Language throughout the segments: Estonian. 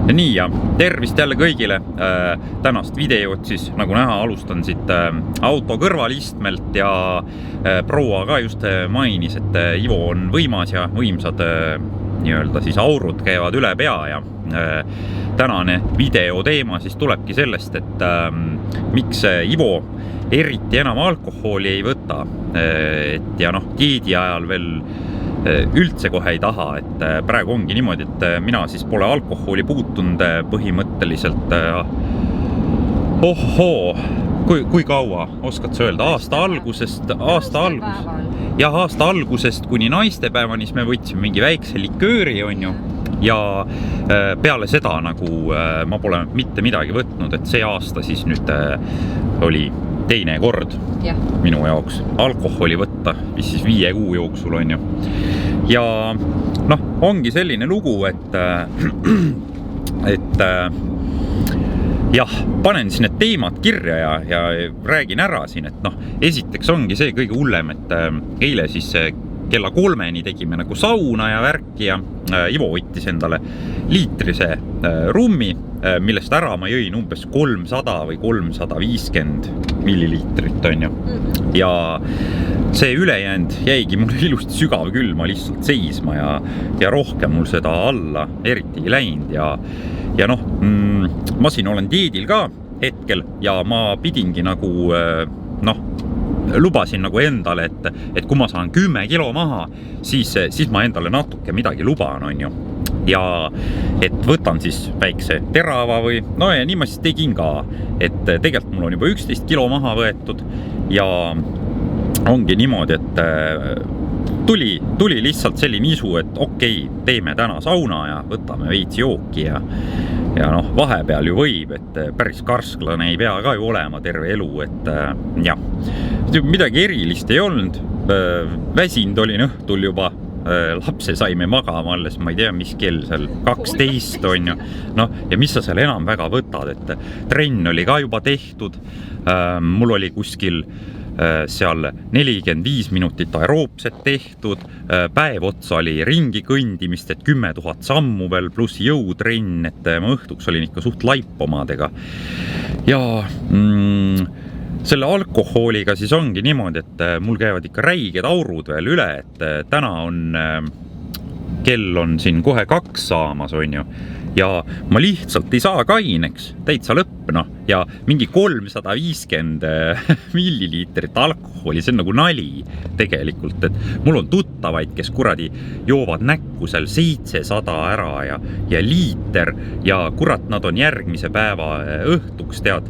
Nii ja tervist jälle kõigile. Tänast videot siis, nagu näha, alustan siit auto kõrvalistmelt ja proua ka just mainis, et Ivo on võimas ja võimsad nii-öelda siis aurud käivad üle pea ja tänane video teema siis tulebki sellest, et miks Ivo eriti enam alkoholi ei võta. Et ja noh, dieedi ajal veel üldse kohe ei taha, et praegu ongi niimoodi, et mina siis pole alkoholi puutunud põhimõtteliselt kui kaua, oskad sa öelda, aasta algusest kuni naistepäevani, siis me võtsime mingi väikse likööri, on ju, ja peale seda nagu ma pole mitte midagi võtnud, et see aasta siis nüüd oli teine kord minu jaoks alkoholi võtta, mis siis 5 kuu jooksul on ju. Ja noh, ongi selline lugu, et jah, panen siis need teemad kirja ja räägin ära siin, et noh, esiteks ongi see kõige hullem, et eile siis kella 3-ni tegime nagu sauna ja värki ja Ivo võttis endale liitrise rummi, millest ära ma jõin umbes 300 või 350 milliliitrit, on ju. Ja see ülejäänud jäigi mul ilusti sügav külma lihtsalt seisma ja rohkem mul seda alla eriti ei läinud ja noh, ma siin olen dieedil ka hetkel ja ma pidingi nagu noh, lubasin nagu endale, et kui ma saan 10 kilo maha, siis ma endale natuke midagi luban, on ju. Ja et võtan siis väikse terava või, no ja nii ma siis tegin ka, et tegelikult mul on juba 11 kilo maha võetud ja ongi niimoodi, et tuli lihtsalt selline isu, et okei, teeme täna sauna ja võtame veits jooki ja noh, vahepeal ju võib, et päris karsklane ei pea ka ju olema terve elu, et jah, midagi erilist ei olnud, väsinud olin õhtul juba, lapse saime magama alles, ma ei tea, mis kell seal 12 on ju, noh, ja mis sa seal enam väga võtad, et trenn oli ka juba tehtud, mul oli kuskil seal 45 minutit aeroobset tehtud, päev otsa oli ringi kõndimist, et 10 000 sammu veel pluss jõutrenn, et ma õhtuks olin ikka suht laip omadega. Ja selle alkoholiga siis ongi niimoodi, et mul käivad ikka räiged aurud veel üle, et täna on, kell on siin kohe 2 saamas, on ju. Ja ma lihtsalt ei saa kaineks, täitsa lõpp, noh, ja mingi 350 milliliitrit alkoholi, see on nagu nali tegelikult, et mul on tuttavaid, kes kuradi joovad näkku seal 700 ära ja liiter ja kurat, nad on järgmise päeva õhtuks, tead,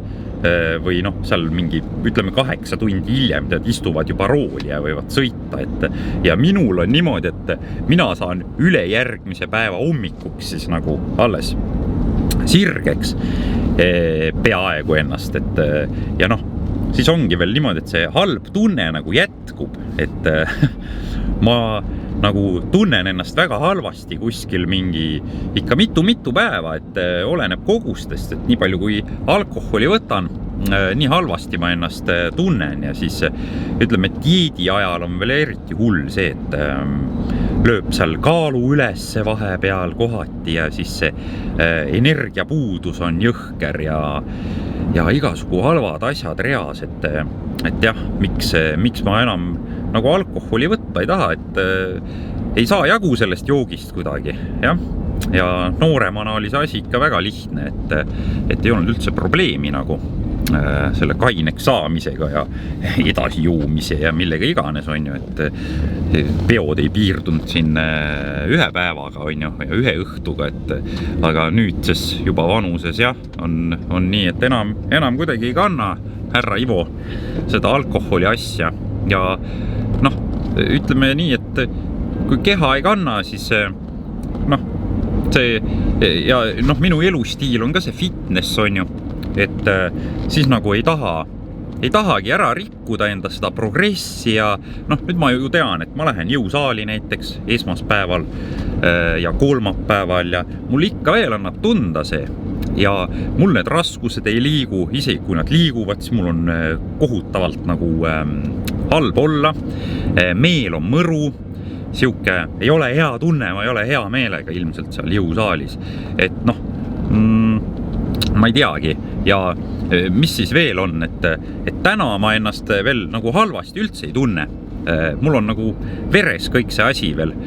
või noh, seal mingi, ütleme 8 tundi hiljem, tead, istuvad juba rooli ja võivad sõita, et ja minul on niimoodi, et mina saan ülejärgmise päeva hommikuks siis nagu alles sirgeks peaaegu ennast, et ja noh, siis ongi veel niimoodi, et see halb tunne nagu jätkub, et ma nagu tunnen ennast väga halvasti kuskil mingi ikka mitu päeva, et oleneb kogustest, et nii palju kui alkoholi võtan, nii halvasti ma ennast tunnen ja siis ütleme, et dieedi ajal on veel eriti hull see, et lööb seal kaalu ülesse vahepeal kohati ja siis see energiapuudus on jõhker ja igasugu halvad asjad reas, et jah, miks ma enam nagu alkoholi võtta ei taha, et ei saa jagu sellest joogist kuidagi, jah. Ja nooremana oli see asi ikka väga lihtne, et ei olnud üldse probleemi nagu selle kaineks saamisega ja edasi joomise ja millega iganes, on ju, et peod ei piirdunud siin 1 päevaga, on ju, ja 1 õhtuga, et aga nüüdses juba vanuses, jah, on nii, et enam kuidagi ei kanna härra Ivo seda alkoholi asja ja noh, ütleme nii, et kui keha ei kanna, siis noh, see ja noh, minu elustiil on ka see fitness, on ju, et siis nagu ei tahagi ära rikkuda enda seda progressi ja noh, nüüd ma ju tean, et ma lähen jõusaali näiteks esmaspäeval ja kolmapäeval ja mul ikka veel annab tunda see ja mul need raskused ei liigu, isegi kui nad liiguvad, siis mul on kohutavalt nagu halb olla, meel on mõru, siuke ei ole hea tunne, ma ei ole hea meelega ilmselt seal jõusaalis, et noh, ma ei teagi ja mis siis veel on, et täna ma ennast veel nagu halvasti üldse ei tunne. Mul on nagu veres kõik see asi veel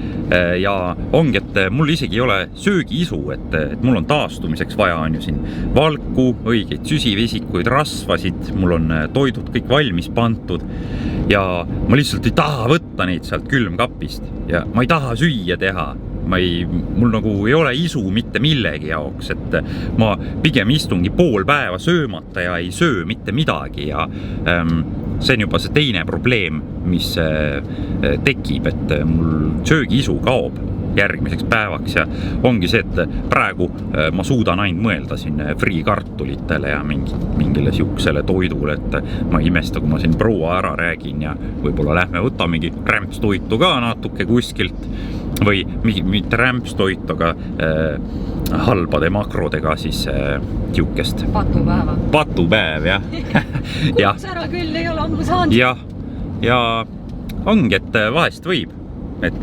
ja ongi, et mul isegi ei ole söögiisu, et mul on taastumiseks vaja on ju siin valku, õigeid süsivesikuid, rasvasid, mul on toidud kõik valmis pandud ja ma lihtsalt ei taha võtta neid sealt külmkapist ja ma ei taha süüa teha. Mul nagu ei ole isu mitte millegi jaoks, et ma pigem istungi pool päeva söömata ja ei söö mitte midagi ja see on juba see teine probleem, mis tekib, et mul söögiisu kaob järgmiseks päevaks ja ongi see, et praegu ma suudan ainult mõelda siin friikartulitele ja mingile siuksele toidule, et ma ei imesta, kui ma siin proua ära räägin ja võib-olla lähme võtamegi rämpstoitu ka natuke kuskilt või mitte rämpstoit, aga halbade makrodega siis siukest patupäev, jah. Kus ära küll ei ole ammu saanud. Ja ongi, et vahest võib, et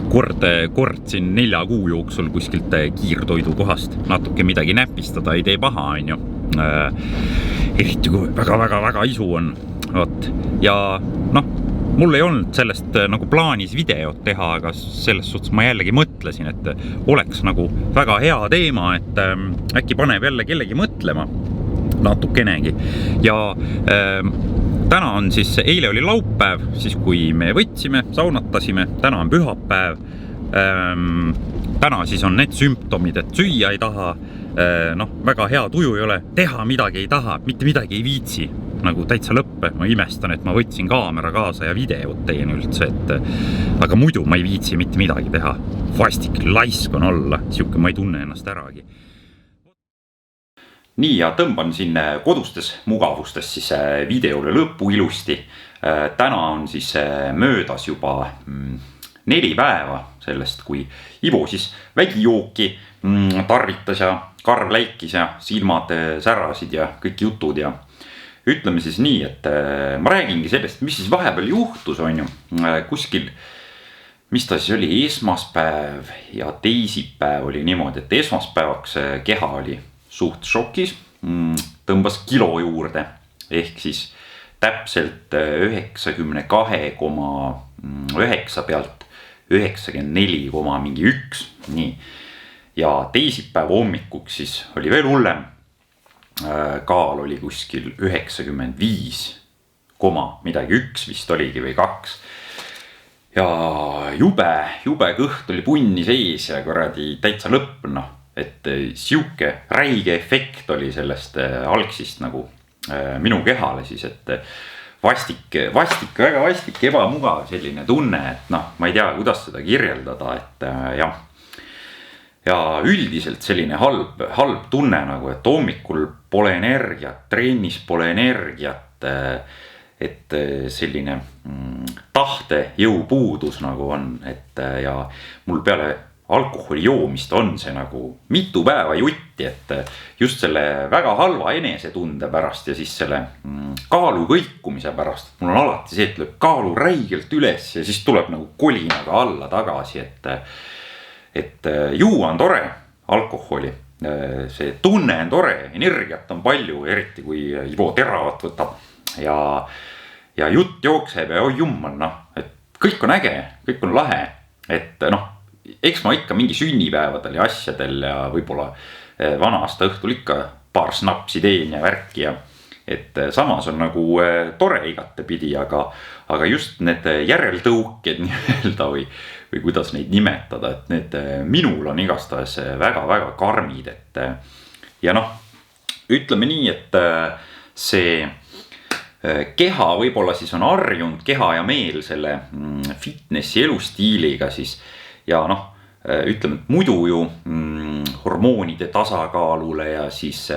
kord siin 4 kuu jooksul kuskilt kiirtoidu kohast natuke midagi näpistada ei tee paha, on ju. Eriti kui väga isu on. Ja mul ei olnud sellest nagu plaanis videot teha, aga selles suhtes ma jällegi mõtlesin, et oleks nagu väga hea teema, et äkki paneb jälle kellegi mõtlema natukenegi. Ja täna on siis, eile oli laupäev, siis kui me võtsime, saunatasime, täna on pühapäev. Täna siis on need sümptomid, et süüa ei taha, väga hea tuju ei ole, teha midagi ei taha, mitte midagi ei viitsi. Nagu täitsa lõppe, ma imestan, et ma võtsin kaamera kaasa ja videot teen üldse, aga muidu ma ei viitsi mitte midagi teha. Vastik laisk on olla, siuke ma ei tunne ennast äragi. Nii, ja tõmban siin kodustes mugavustes siis videole lõppu ilusti. Täna on siis möödas juba 4 päeva sellest, kui Ivo siis vägijooki tarvitas ja karv läikis ja silmad särasid ja kõik jutud ja ütleme siis nii, et ma räägingi sellest, mis siis vahepeal juhtus, on ju, kuskil, mis ta siis oli, esmaspäev ja teisipäev oli niimoodi, et esmaspäevaks keha oli suht šokis, tõmbas kilo juurde, ehk siis täpselt 92,9 pealt 94,1, nii. Ja teisipäev hommikuks siis oli veel hullem. Kaal oli kuskil 95, midagi 1 vist oligi või 2. Ja jube kõht oli punni sees ja kuradi täitsa lõpp, et siuke räige efekt oli sellest algsist nagu minu kehale siis, et väga vastik, ebamugav selline tunne, et ma ei tea, kuidas seda kirjeldada, et jah. Ja üldiselt selline halb tunne nagu, et hommikul pole energiat, trennis pole energiat, et selline tahte jõupuudus nagu on, et ja mul peale alkoholi joomist on see nagu mitu päeva jutti, et just selle väga halva enesetunde pärast ja siis selle kaalu kõikumise pärast, mul on alati see, et lööb kaalu räigelt üles ja siis tuleb nagu kolinaga alla tagasi, et juua on tore alkoholi, see tunne on tore, energiat on palju, eriti kui Ivo teravat võtab ja jutt jookseb ja oi jummal, et kõik on äge, kõik on lahe, et eks ma ikka mingi sünnipäevadel ja asjadel ja võib-olla vana aasta õhtul ikka paar snapsi teen ja värki ja et samas on nagu tore igatepidi, aga just need järeltõuked nii-öelda või kuidas neid nimetada, et need minul on igastahes väga karmid, et ja ütleme nii, et see keha võib-olla siis on harjunud keha ja meel selle fitnessi elustiiliga siis ja ütleme, et muidu ju hormoonide tasakaalule ja siis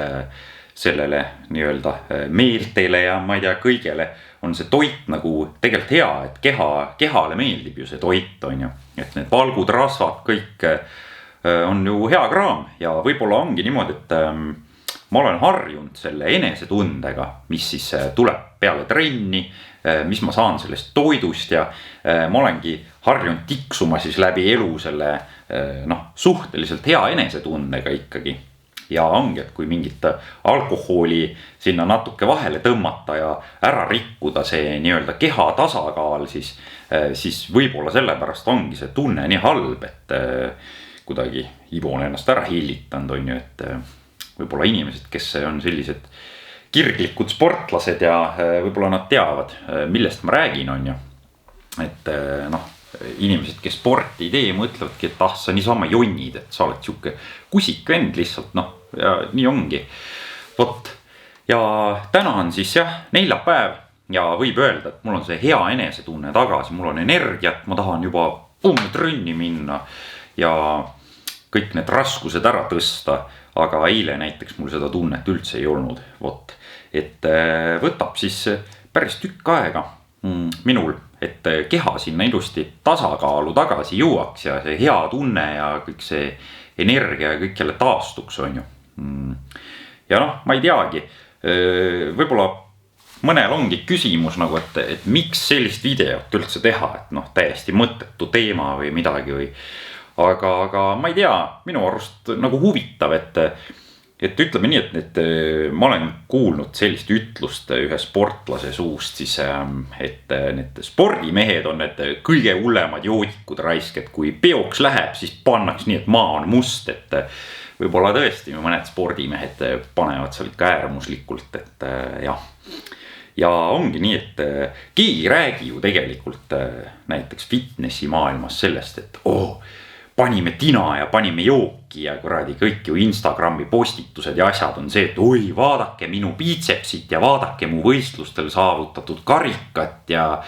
sellele nii-öelda meeltele ja ma ei tea kõigele on see toit nagu tegelikult hea, et kehale meeldib ju see toit on ju, et need valgud, rasvad, kõik on ju hea kraam ja võib-olla ongi niimoodi, et ma olen harjunud selle enesetundega, mis siis tuleb peale trenni, mis ma saan sellest toidust ja ma olengi harjunud tiksuma siis läbi elu selle suhteliselt hea enesetundega ikkagi. ja ongi, et kui mingit alkoholi sinna natuke vahele tõmmata ja ära rikkuda see nii-öelda keha tasakaal, siis võib-olla sellepärast ongi see tunne nii halb, et kuidagi Ivo on ennast ära hillitanud, on ju, et võib-olla inimesed, kes on sellised kirglikud sportlased ja võib-olla nad teavad, millest ma räägin, on ju. Et inimesed, kes sporti ei tee, mõtlevadki, et sa niisama jonnid, et sa oled siuke kusik vend lihtsalt, ja nii ongi. Vot, ja täna on siis neljapäev ja võib öelda, et mul on see hea enesetunne tagasi, mul on energiat, ma tahan juba trenni minna ja kõik need raskused ära tõsta, aga eile näiteks mul seda tunnet üldse ei olnud. Vot, et võtab siis päris tükk aega minul, et keha sinna ilusti tasakaalu tagasi jõuaks ja see hea tunne ja kõik see energia ja kõik jälle taastuks, on ju. Ja ma ei teagi, võib-olla mõnel ongi küsimus nagu, et miks sellist videot üldse teha, et täiesti mõttetu teema või midagi või. Aga ma ei tea, minu arust nagu huvitav, et ütleme nii, et ma olen kuulnud sellist ütlust ühe sportlase suust siis, et need spordimehed on need kõige hullemad joodikud raisk, et kui peoks läheb, siis pannaks nii, et maa on must, et võib-olla tõesti mõned spordimehed panevad seal ikka äärmuslikult, et jah. Ja ongi nii, et keegi ei räägi ju tegelikult näiteks fitnessi maailmas sellest, et panime tina ja panime jooki ja kuradi kõik ju Instagrami postitused ja asjad on see, et oi, vaadake minu biitsepsit ja vaadake mu võistlustel saavutatud karikat ja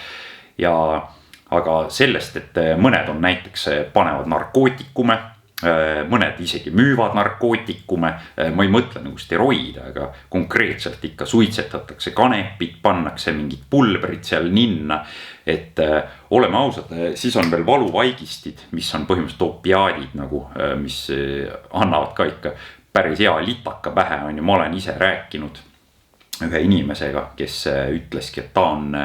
aga sellest, et mõned on näiteks panevad narkootikume, mõned isegi müüvad narkootikume, ma ei mõtle nagu steroide, aga konkreetselt ikka suitsetatakse kanepit, pannakse mingid pulbrid seal ninna, et oleme ausad, siis on veel valuvaigistid, mis on põhimõtteliselt opiaadid nagu, mis annavad ka ikka päris hea litaka pähe, on ju, ma olen ise rääkinud ühe inimesega, kes ütleski, et ta on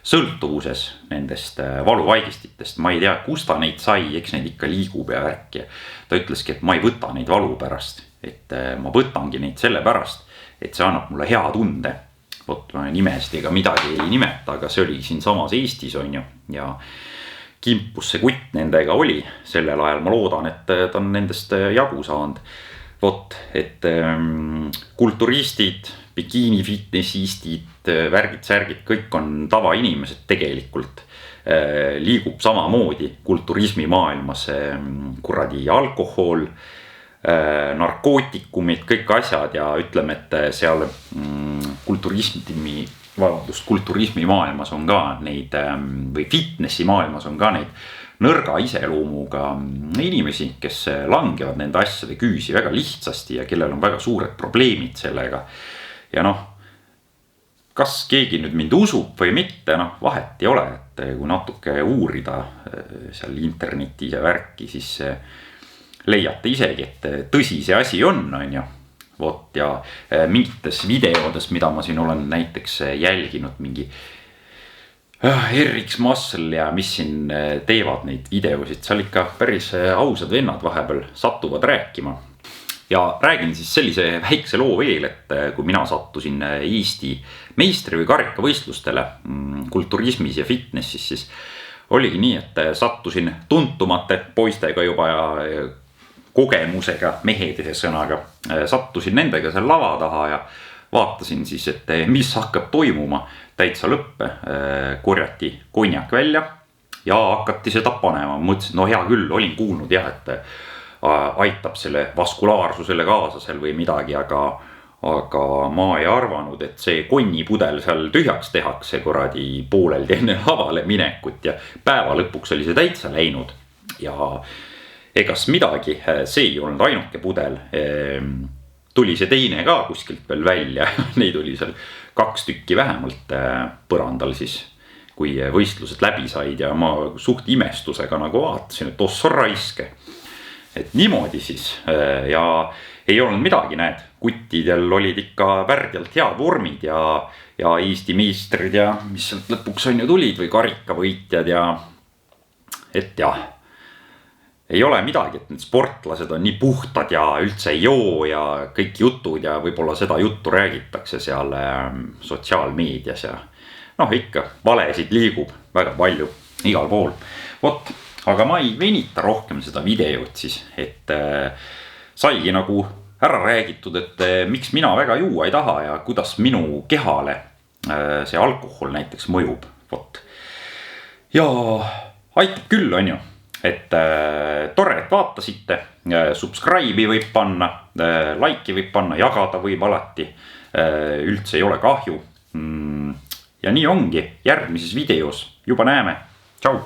sõltuvuses nendest valuvaigistitest, ma ei tea, kus ta neid sai, eks neid ikka liigub ja värk ja ta ütleski, et ma ei võta neid valu pärast, et ma võtangi neid selle pärast, et see annab mulle hea tunde. Vot ma nimesid ega midagi ei nimeta, aga see oli siin samas Eestis, on ju, ja kimpus see kutt nendega oli sellel ajal, ma loodan, et ta on nendest jagu saanud. Vot, et kulturistid, bikiini fitnessistid, värgid-särgid, kõik on tavainimesed tegelikult. Liigub samamoodi kulturismi maailmas kuradi alkohol, narkootikumid, kõik asjad ja ütleme, et seal kulturismi maailmas on ka neid või fitnessi maailmas on ka neid nõrga iseloomuga inimesi, kes langevad nende asjade küüsi väga lihtsasti ja kellel on väga suured probleemid sellega. Ja kas keegi nüüd mind usub või mitte, vahet ei ole, et kui natuke uurida seal internetis ja värki, siis leiate isegi, et tõsi see asi on ju. Vot ja mingites videodes, mida ma siin olen näiteks jälginud, mingi RX Muscle ja mis siin teevad neid videosid, seal ikka päris ausad vennad vahepeal satuvad rääkima. Ja räägin siis sellise väikse loo veel, et kui mina sattusin Eesti meistri- või karikavõistlustele kulturismis ja fitnessis, siis oligi nii, et sattusin tuntumate poistega juba ja kogemusega mehedise sõnaga. Sattusin nendega seal lava taha ja vaatasin siis, et mis hakkab toimuma. Täitsa lõppe, korjati konjak välja ja hakati seda panema. Mõtlesin, hea küll, olin kuulnud jah, et aitab selle vaskulaarsusele kaasa seal või midagi, aga ma ei arvanud, et see konnipudel seal tühjaks tehakse kuradi pooleldi enne lavale minekut ja päeva lõpuks oli see täitsa läinud ja egas midagi, see ei olnud ainuke pudel. Tuli see teine ka kuskilt veel välja, neid oli seal 2 tükki vähemalt põrandal siis, kui võistlused läbi said ja ma suht imestusega nagu vaatasin, et ossa raiske. Et niimoodi siis ja ei olnud midagi, näed, kuttidel olid ikka värdjalt head vormid ja Eesti meistrid ja mis sealt lõpuks on ju tulid või karikavõitjad ja et jah. ei ole midagi, et need sportlased on nii puhtad ja üldse ei joo ja kõik jutud ja võib-olla seda juttu räägitakse seal sotsiaalmeedias ja noh, ikka valesid liigub väga palju igal pool. Vot, aga ma ei venita rohkem seda videot siis, et saigi nagu ära räägitud, et miks mina väga juua ei taha ja kuidas minu kehale see alkohol näiteks mõjub. Vot. Ja aitab küll, on ju, et tore, et vaatasite, subscribe'i võib panna, like'i võib panna, jagada võib alati, üldse ei ole kahju. Ja nii ongi järgmises videos, juba näeme, tšau!